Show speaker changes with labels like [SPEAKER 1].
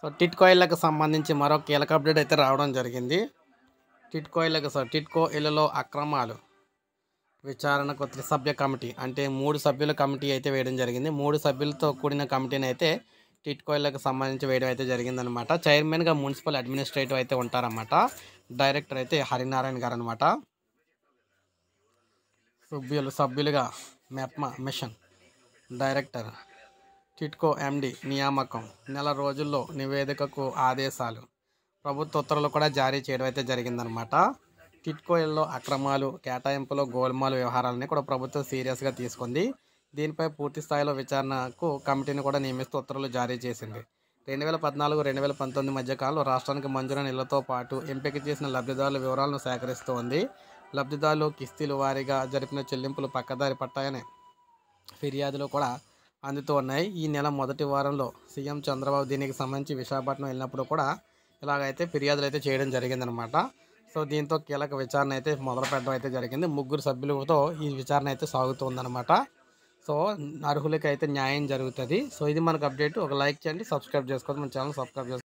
[SPEAKER 1] So టిట్కోయిలకు సంబంధించి మరో కీలక అప్డేట్ అయితే రావడం జరిగింది. టిట్కో ఇళ్లలో అక్రమాలు విచారణకు త్రిసభ్య కమిటీ అంటే 3 సభ్యుల కమిటీ అయితే వేయడం జరిగింది. 3 సభ్యులతో కూడిన కమిటీని అయితే టిట్కోయిలకు సంబంధించి వేయడం అయితే జరిగిందనమాట. చైర్మన్గా మున్సిపల్ అడ్మినిస్ట్రేటివ్ అయితే ఉంటారన్నమాట. డైరెక్టర్ అయితే హరినారాయణ గారు అనమాట. సభ్యులుగా మెప్మా మిషన్ డైరెక్టర్ టిట్కో ఎండి నియామకం, నెల రోజుల్లో నివేదికకు ఆదేశాలు, ప్రభుత్వ ఉత్తర్వులు కూడా జారీ చేయడం అయితే జరిగిందనమాట. టిట్కోయిల్లో అక్రమాలు, కేటాయింపులో గోల్మాల్ వ్యవహారాలని కూడా ప్రభుత్వం సీరియస్గా తీసుకుంది. దీనిపై పూర్తి స్థాయిలో విచారణకు కమిటీని కూడా నియమిస్తూ ఉత్తర్వులు జారీ చేసింది. 2014-2019 మధ్య కాలంలో రాష్ట్రానికి మంజూరైన ఇళ్లతో పాటు ఎంపిక చేసిన లబ్ధిదారుల వివరాలను సేకరిస్తూ ఉంది. లబ్ధిదారులు కిస్తీలు వారీగా జరిపిన చెల్లింపులు పక్కదారి పట్టాయనే ఫిర్యాదులు కూడా అందుతూ ఉన్నాయి. ఈ నెల మొదటి వారంలో సీఎం చంద్రబాబు దీనికి సంబంధించి విశాఖపట్నం వెళ్ళినప్పుడు కూడా ఇలాగైతే ఫిర్యాదులు అయితే చేయడం జరిగిందనమాట. సో దీంతో కీలక విచారణ అయితే మొదలు పెట్టడం అయితే జరిగింది. 3 సభ్యులతో ఈ విచారణ అయితే సాగుతుందన్నమాట. సో అర్హులకి అయితే న్యాయం జరుగుతుంది. సో ఇది మనకు అప్డేట్. ఒక లైక్ చేయండి, సబ్స్క్రైబ్ చేసుకోండి, మన ఛానల్ సబ్స్క్రైబ్ చేసుకోండి.